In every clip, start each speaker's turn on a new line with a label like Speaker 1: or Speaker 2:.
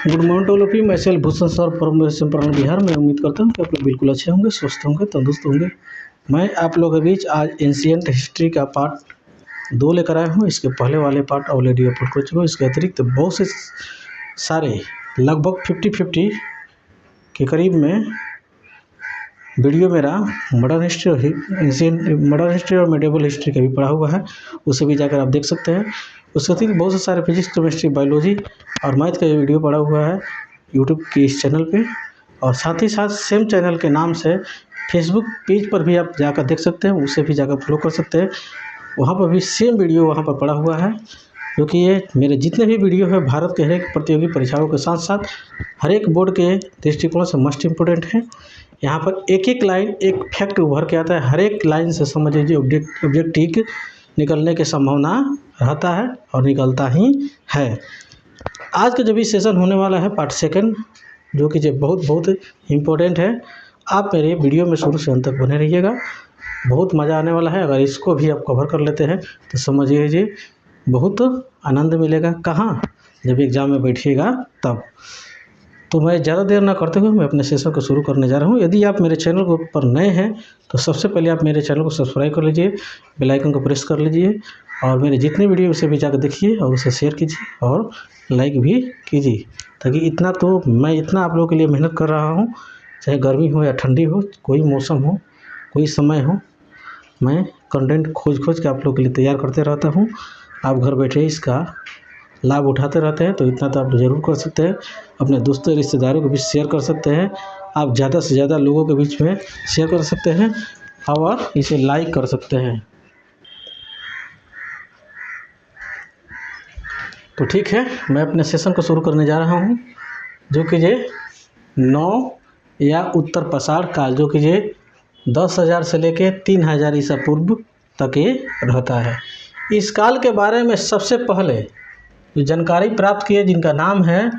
Speaker 1: Good morning to all of you. मैं सेल Bhushan sir परम प्राण बिहार में उम्मीद करता हूँ कि आप लोग बिल्कुल अच्छे होंगे, स्वस्थ होंगे, तंदुरुस्त होंगे। मैं आप लोगों के बीच आज एंशिएंट हिस्ट्री का पार्ट 2 लेकर आया हूँ। इसके पहले वाले पार्ट ऑलरेडी अपलोड कर चुका हूँ। इसके अतिरिक्त बहुत से सारे लगभग 50-50 के करीब में वीडियो मेरा मॉडर्न हिस्ट्री और मेडिवल हिस्ट्री का भी पढ़ा हुआ है, उसे भी जाकर आप देख सकते हैं। उसके अतिरिक्त बहुत से सारे फिजिक्स, केमिस्ट्री, बायोलॉजी और मैथ का वीडियो पड़ा हुआ है यूट्यूब के इस चैनल पे। और साथ ही साथ सेम चैनल के नाम से फेसबुक पेज पर भी आप जाकर देख सकते हैं, उसे भी जाकर फॉलो कर सकते हैं। वहाँ पर भी सेम वीडियो वहाँ पर पड़ा हुआ है, क्योंकि ये मेरे जितने भी वीडियो है भारत के हर एक प्रतियोगी परीक्षाओं के साथ साथ हर एक बोर्ड के दृष्टिकोण से मस्ट इम्पोर्टेंट है। यहाँ पर एक एक लाइन एक फैक्ट उभर के आता है, हर एक लाइन से समझ लीजिए ऑब्जेक्टिव निकलने की संभावना रहता है और निकलता ही है। आज का जो भी सेशन होने वाला है पार्ट 2, जो कि जो बहुत इम्पोर्टेंट है। आप मेरे वीडियो में शुरू से अंत तक बने रहिएगा, बहुत मज़ा आने वाला है। अगर इसको भी आप कवर कर लेते हैं तो समझ लीजिए बहुत आनंद मिलेगा। कहाँ? जब एग्ज़ाम में बैठिएगा तब। तो मैं ज़्यादा देर ना करते हुए मैं अपने सेशन को शुरू करने जा रहा हूँ। यदि आप मेरे चैनल को पर नए हैं तो सबसे पहले आप मेरे चैनल को सब्सक्राइब कर लीजिए, बेल आइकन को प्रेस कर लीजिए और मेरे जितने वीडियो उसे भी जाकर देखिए और उसे शेयर कीजिए और लाइक भी कीजिए, ताकि मैं इतना आप लोगों के लिए मेहनत कर रहा हूँ, चाहे गर्मी हो या ठंडी हो, कोई मौसम हो, कोई समय हो, मैं कंटेंट खोज के आप लोगों के लिए तैयार करते रहता हूँ। आप घर बैठे इसका लाभ उठाते रहते हैं, तो इतना तो आप ज़रूर कर सकते हैं। अपने दोस्तों रिश्तेदारों को भी शेयर कर सकते हैं। आप ज़्यादा से ज़्यादा लोगों के बीच में शेयर कर सकते हैं और इसे लाइक कर सकते हैं। तो ठीक है, मैं अपने सेशन को शुरू करने जा रहा हूँ, जो कि ये 9 या उत्तर पाषाण काल, जो कि ये 10,000 से लेके 3,000 ईसा पूर्व तक ये रहता है। इस काल के बारे में सबसे पहले जो जानकारी प्राप्त की है, जिनका नाम है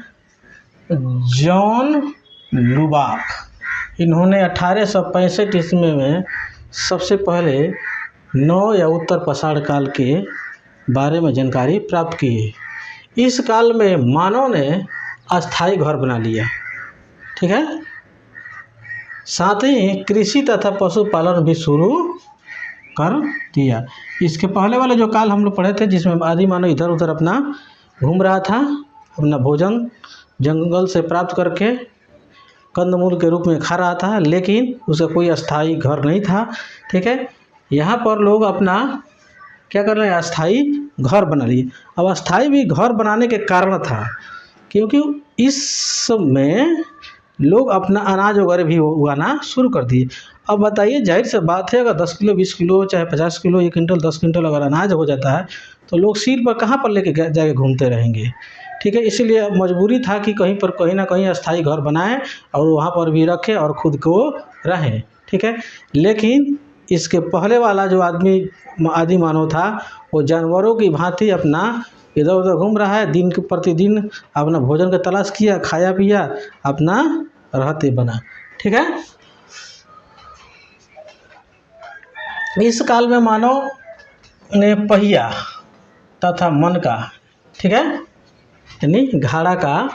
Speaker 1: जॉन लुबाक। इन्होंने 1865 ईस्वी में सबसे पहले 9 या उत्तर पाषाण काल के बारे में जानकारी प्राप्त की है। इस काल में मानव ने अस्थायी घर बना लिया, ठीक है। साथ ही कृषि तथा पशुपालन भी शुरू कर दिया। इसके पहले वाले जो काल हम लोग पढ़े थे, जिसमें आदि मानव इधर उधर अपना घूम रहा था, अपना भोजन जंगल से प्राप्त करके कंदमूल के रूप में खा रहा था, लेकिन उसका कोई अस्थायी घर नहीं था, ठीक है। यहाँ पर लोग अपना क्या कर रहे हैं, अस्थाई घर बना लिए। अब अस्थाई भी घर बनाने के कारण था क्योंकि इस समय लोग अपना अनाज वगैरह भी उगाना शुरू कर दिए। अब बताइए, जाहिर से बात है, अगर 10 किलो 20 किलो चाहे 50 किलो 1 क्विंटल 10 क्विंटल अगर अनाज हो जाता है तो लोग सिर पर कहाँ पर लेके जाके घूमते रहेंगे, ठीक है। इसीलिए मजबूरी था कि कहीं ना कहीं अस्थाई घर बनाएं और वहाँ पर भी रखें और खुद को रहें, ठीक है। लेकिन इसके पहले वाला जो आदि मानव था, वो जानवरों की भांति अपना इधर उधर घूम रहा है, दिन के प्रतिदिन अपना भोजन का तलाश किया, खाया पिया, अपना रहते बना, ठीक है। इस काल में मानव ने पहिया तथा मन का, ठीक है, यानी घाड़ा का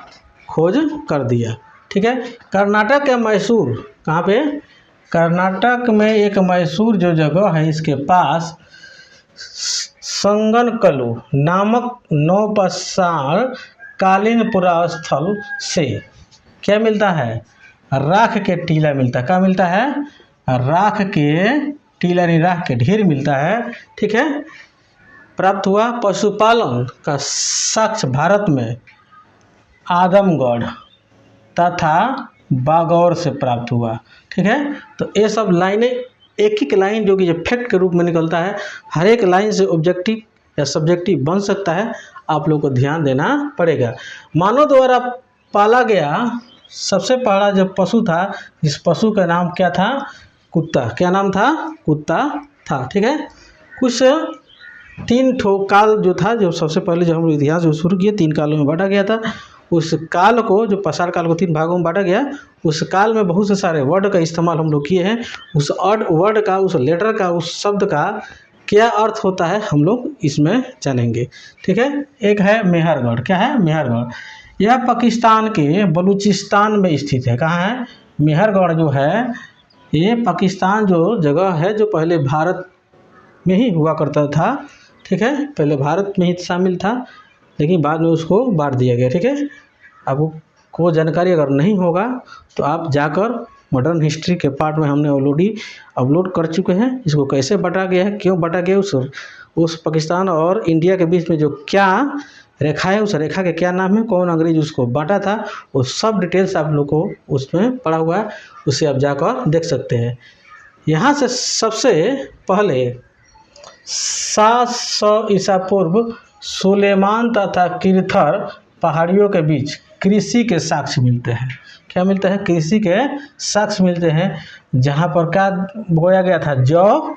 Speaker 1: खोज कर दिया, ठीक है। कर्नाटक के मैसूर, कहाँ पे? कर्नाटक में एक मैसूर जो जगह है, इसके पास संगनकल्लू नामक 9 पाषाण कालीन पुरास्थल से क्या मिलता है? राख के टीला मिलता है। क्या मिलता है? राख के टीला, यानी राख के ढेर मिलता है, ठीक है, प्राप्त हुआ। पशुपालन का साक्ष्य भारत में आदमगढ़ तथा बागौर से प्राप्त हुआ, ठीक है। तो ये सब लाइनें, एक एक लाइन जो कि फैक्ट के रूप में निकलता है, हर एक लाइन से ऑब्जेक्टिव या सब्जेक्टिव बन सकता है, आप लोग को ध्यान देना पड़ेगा। मानव द्वारा पाला गया सबसे पहला जो पशु था, जिस पशु का नाम क्या था? कुत्ता। क्या नाम था? कुत्ता था, ठीक है। कुछ 3 ठो काल जो था, जो सबसे पहले जो हम लोग इतिहास जो शुरू किए 3 कालों में बांटा गया था। उस काल को, जो पाषाण काल को 3 भागों में बांटा गया, उस काल में बहुत से सारे वर्ड का इस्तेमाल हम लोग किए हैं। उस वर्ड का, उस लेटर का, उस शब्द का क्या अर्थ होता है हम लोग इसमें जानेंगे, ठीक है। एक है मेहरगढ़। क्या है? मेहरगढ़। यह पाकिस्तान के बलूचिस्तान में स्थित है। कहाँ है? मेहरगढ़ जो है ये पाकिस्तान जो जगह है जो पहले भारत में ही हुआ करता था। ठीक है, पहले भारत में ही शामिल था लेकिन बाद में उसको बांट दिया गया। ठीक है, अब को जानकारी अगर नहीं होगा तो आप जाकर मॉडर्न हिस्ट्री के पार्ट में हमने ऑलरेडी अपलोड कर चुके हैं। इसको कैसे बांटा गया है, क्यों बांटा गया, उस पाकिस्तान और इंडिया के बीच में जो क्या रेखा है, उस रेखा के क्या नाम है, कौन अंग्रेज उसको बांटा था, वो सब डिटेल्स आप लोग को उसमें पढ़ा हुआ है, उसे आप जाकर देख सकते हैं। यहाँ से सबसे पहले 700 ईसा पूर्व सुलेमान तथा किरथर पहाड़ियों के बीच कृषि के साक्ष्य मिलते हैं। क्या मिलता है? कृषि के साक्ष्य मिलते हैं, जहाँ पर क्या बोया गया था? जौ,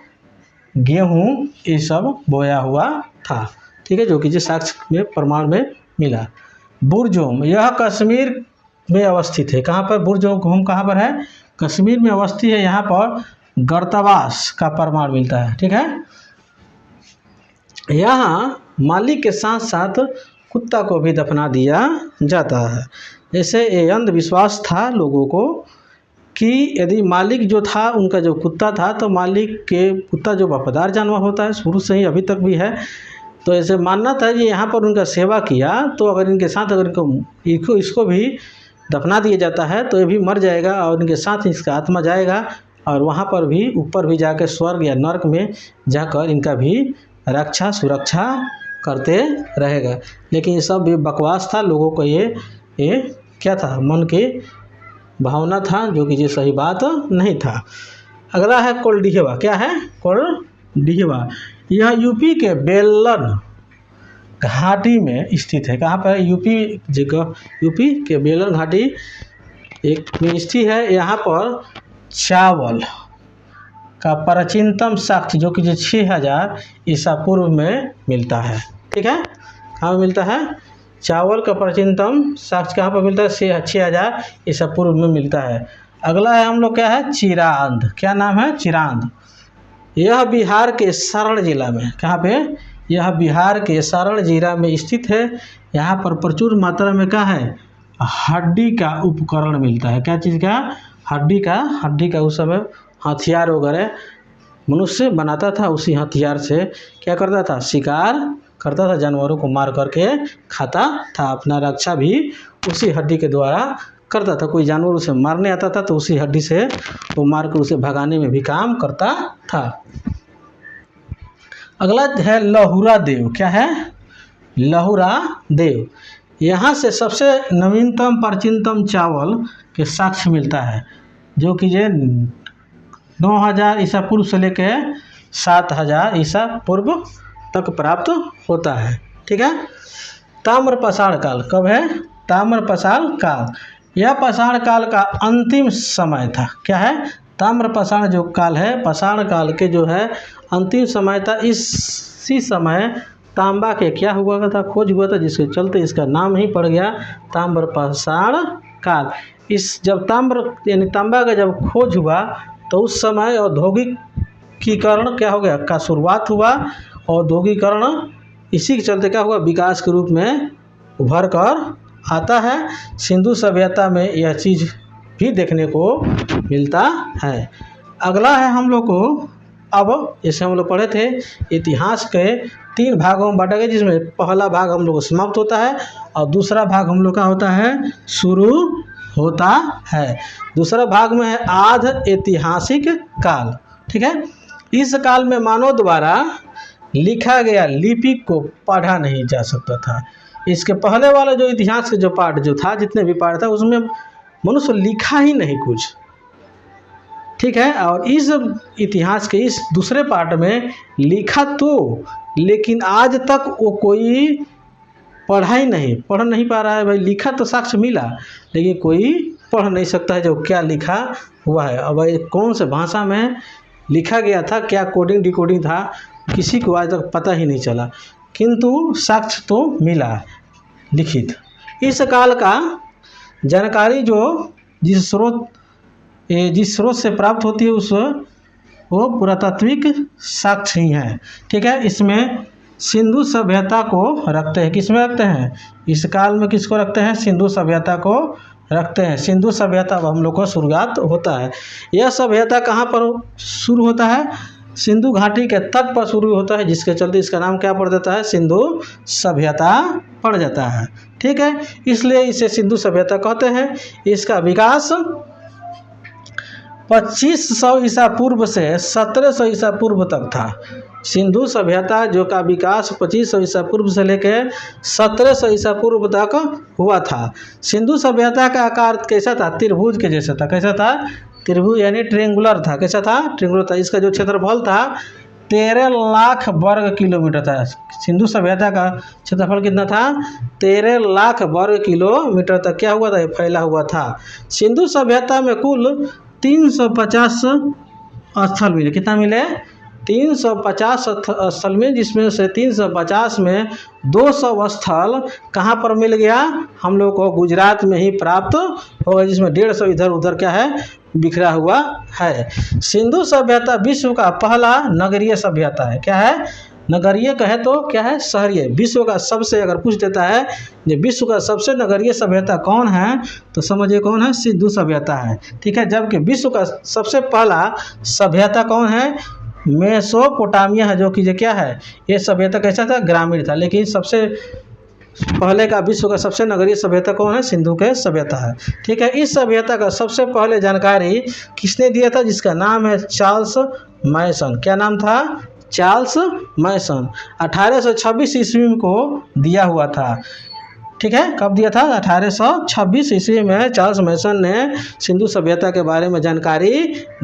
Speaker 1: गेहूँ, ये सब बोया हुआ था। ठीक है, जो कि जिस साक्ष्य में प्रमाण में मिला। बुरजोम, यह कश्मीर में अवस्थित है। कहाँ पर? बुरजोम कहाँ पर है? कश्मीर में अवस्थित है। यहाँ पर गर्तावास का प्रमाण मिलता है। ठीक है, यहाँ मालिक के साथ साथ कुत्ता को भी दफना दिया जाता है। जैसे ये अंधविश्वास था लोगों को कि यदि मालिक जो था उनका जो कुत्ता था, तो मालिक के कुत्ता जो वफादार जानवर होता है, शुरू से ही अभी तक भी है, तो ऐसे मानना था कि यहाँ पर उनका सेवा किया तो अगर इनके साथ अगर इसको भी दफना दिया जाता है तो ये भी मर जाएगा और इनके साथ इसका आत्मा जाएगा और वहाँ पर भी ऊपर भी जाकर स्वर्ग या नरक में जाकर इनका भी रक्षा सुरक्षा करते रहेगा। लेकिन ये सब भी बकवास था। लोगों को ये क्या था? मन की भावना था, जो कि ये सही बात नहीं था। अगला है कोल्डिहवा। क्या है? कोल्डिहवा। यह यूपी के बेलन घाटी में स्थित है। कहाँ पर? यूपी जगह, यूपी के बेलन घाटी एक में स्थित है। यहाँ पर चावल का प्राचीनतम साक्ष्य जो कि 6000 ईसा पूर्व में मिलता है। ठीक है, कहाँ मिलता है? चावल का प्राचीनतम साक्ष्य कहाँ पर मिलता है? 6000 ईसा पूर्व में मिलता है। अगला है हम लोग क्या है? चिरांद। क्या नाम है? चिरांद। यह बिहार के सारण जिला में, कहाँ पे? यह बिहार के सारण जिला में स्थित है। यहाँ पर प्रचुर मात्रा में क्या है? हड्डी का उपकरण मिलता है। क्या चीज़ का? हड्डी का उस समय हथियार वगैरह मनुष्य बनाता था, उसी हथियार से क्या करता था? शिकार करता था, जानवरों को मार करके खाता था। अपना रक्षा भी उसी हड्डी के द्वारा करता था। कोई जानवर उसे मारने आता था तो उसी हड्डी से वो मार कर उसे भगाने में भी काम करता था। अगला है लहुरा देव। क्या है? लहुरा देव। यहाँ से सबसे नवीनतम प्राचीनतम चावल के साक्ष्य मिलता है, जो कि ये 9000 ईसा पूर्व से लेकर 7000 ईसा पूर्व तक प्राप्त होता है। ठीक है, ताम्र पाषाण काल कब है? ताम्र पाषाण काल। यह पाषाण काल का अंतिम समय था। क्या है? ताम्र पाषाण जो काल है, पाषाण काल के जो है अंतिम समय था। इसी समय तांबा के क्या हुआ था? खोज हुआ था, जिसके चलते इसका नाम ही पड़ गया ताम्र पाषाण काल। इस जब ताम्र यानी तांबा का जब खोज हुआ तो उस समय औद्योगिकीकरण क्या हो गया? का शुरुआत हुआ। औद्योगिकीकरण इसी के चलते क्या हुआ? विकास के रूप में उभर कर आता है। सिंधु सभ्यता में यह चीज़ भी देखने को मिलता है। अगला है हम लोग को, अब जैसे हम लोग पढ़े थे, इतिहास के 3 भागों में बांटा गया, जिसमें पहला भाग हम लोग को समाप्त होता है और दूसरा भाग हम लोग का होता है शुरू होता है। दूसरा भाग में है आध ऐतिहासिक काल। ठीक है, इस काल में मानव द्वारा लिखा गया लिपि को पढ़ा नहीं जा सकता था। इसके पहले वाला जो इतिहास के जो पार्ट जो था, जितने भी पार्ट था, उसमें मनुष्य लिखा ही नहीं कुछ। ठीक है, और इस इतिहास के इस दूसरे पार्ट में लिखा तो, लेकिन आज तक वो कोई पढ़ नहीं पा रहा है। भाई लिखा तो साक्ष्य मिला, लेकिन कोई पढ़ नहीं सकता है जो क्या लिखा हुआ है। अब भाई कौन से भाषा में लिखा गया था, क्या कोडिंग डिकोडिंग था, किसी को आज तक पता ही नहीं चला, किंतु साक्ष्य तो मिला लिखित। इस काल का जानकारी जो जिस स्रोत से प्राप्त होती है वो पुरातात्विक साक्ष्य ही है। ठीक है, इसमें सिंधु सभ्यता को रखते हैं। किस में रखते हैं? इस काल में किसको रखते हैं? सिंधु सभ्यता को रखते हैं। सिंधु सभ्यता अब हम लोग को शुरुआत होता है। यह सभ्यता कहाँ पर शुरू होता है? सिंधु घाटी के तट पर शुरू होता है, जिसके चलते इसका नाम क्या पड़ जाता है? सिंधु सभ्यता पड़ जाता है। ठीक है, इसलिए इसे सिंधु सभ्यता कहते हैं। इसका विकास 2500 ईसा पूर्व से 1700 ईसा पूर्व तक था। सिंधु सभ्यता जो का विकास 2500 ईसा पूर्व से लेकर 1700 ईसा पूर्व तक हुआ था। सिंधु सभ्यता का आकार कैसा था? त्रिभुज के जैसा था। कैसा था? त्रिभुज यानी ट्रेंगुलर था। कैसा था? ट्रेंगुलर था। इसका जो क्षेत्रफल था 13 लाख वर्ग किलोमीटर था। सिंधु सभ्यता का क्षेत्रफल कितना था? 13 लाख वर्ग किलोमीटर तक क्या हुआ था? फैला हुआ था। सिंधु सभ्यता में कुल 350 स्थल मिले। कितना मिले? 350 स्थल में, जिसमें से 350 में 200 स्थल कहाँ पर मिल गया? हम लोग को गुजरात में ही प्राप्त होगा, जिसमें 150 इधर उधर क्या है? बिखरा हुआ है। सिंधु सभ्यता विश्व का पहला नगरीय सभ्यता है। क्या है? नगरीय कहे तो क्या है? शहरीय। विश्व का सबसे, अगर पूछ देता है कि विश्व का सबसे नगरीय सभ्यता कौन है, तो समझिए कौन है? सिंधु सभ्यता है। ठीक है, जबकि विश्व का सबसे पहला सभ्यता कौन है? मेसोपोटामिया है, जो कि ये क्या है? ये सभ्यता कैसा था? ग्रामीण था। लेकिन सबसे पहले का विश्व का सबसे नगरीय सभ्यता कौन है? सिंधु के सभ्यता है। ठीक है, इस सभ्यता का सबसे पहले जानकारी किसने दिया था? जिसका नाम है चार्ल्स मैसन। क्या नाम था? चार्ल्स मैसन। 1826 ईस्वी को दिया हुआ था। ठीक है, कब दिया था? 1826 ईस्वी में चार्ल्स मैसन ने सिंधु सभ्यता के बारे में जानकारी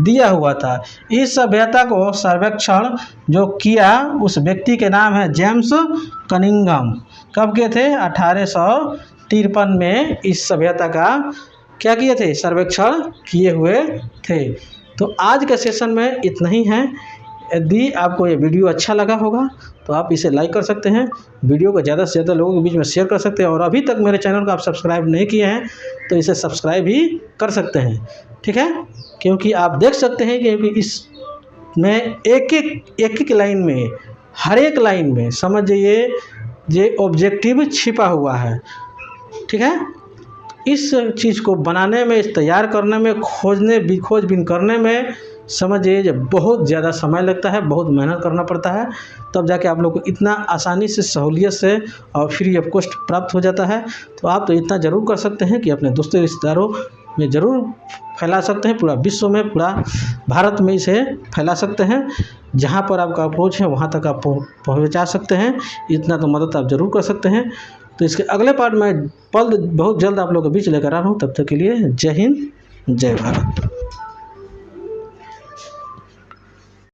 Speaker 1: दिया हुआ था। इस सभ्यता को सर्वेक्षण जो किया उस व्यक्ति के नाम है जेम्स कनिंघम। कब किए थे? 1853 में इस सभ्यता का क्या किए थे? सर्वेक्षण किए हुए थे। तो आज के सेशन में इतना ही है। यदि आपको ये वीडियो अच्छा लगा होगा तो आप इसे लाइक कर सकते हैं, वीडियो को ज़्यादा से ज़्यादा लोगों के बीच में शेयर कर सकते हैं, और अभी तक मेरे चैनल को आप सब्सक्राइब नहीं किए हैं तो इसे सब्सक्राइब भी कर सकते हैं। ठीक है, क्योंकि आप देख सकते हैं कि इसमें एक लाइन में, हर एक लाइन में समझिए ये ऑब्जेक्टिव छिपा हुआ है। ठीक है, इस चीज़ को बनाने में, इस तैयार करने में, खोजबीन करने में समझिए जब बहुत ज़्यादा समय लगता है, बहुत मेहनत करना पड़ता है, तब जाके आप लोग को इतना आसानी से, सहूलियत से और फ्री ऑफ कॉस्ट प्राप्त हो जाता है। तो आप तो इतना ज़रूर कर सकते हैं कि अपने दोस्तों रिश्तेदारों में ज़रूर फैला सकते हैं, पूरा विश्व में, पूरा भारत में इसे फैला सकते हैं। जहाँ पर आपका अप्रोच है वहाँ तक आप पहुँचा सकते हैं। इतना तो मदद आप ज़रूर कर सकते हैं। तो इसके अगले पार्ट में बहुत जल्द आप लोगों के बीच लेकर आ रहा हूँ। तब तक के लिए जय हिंद, जय भारत।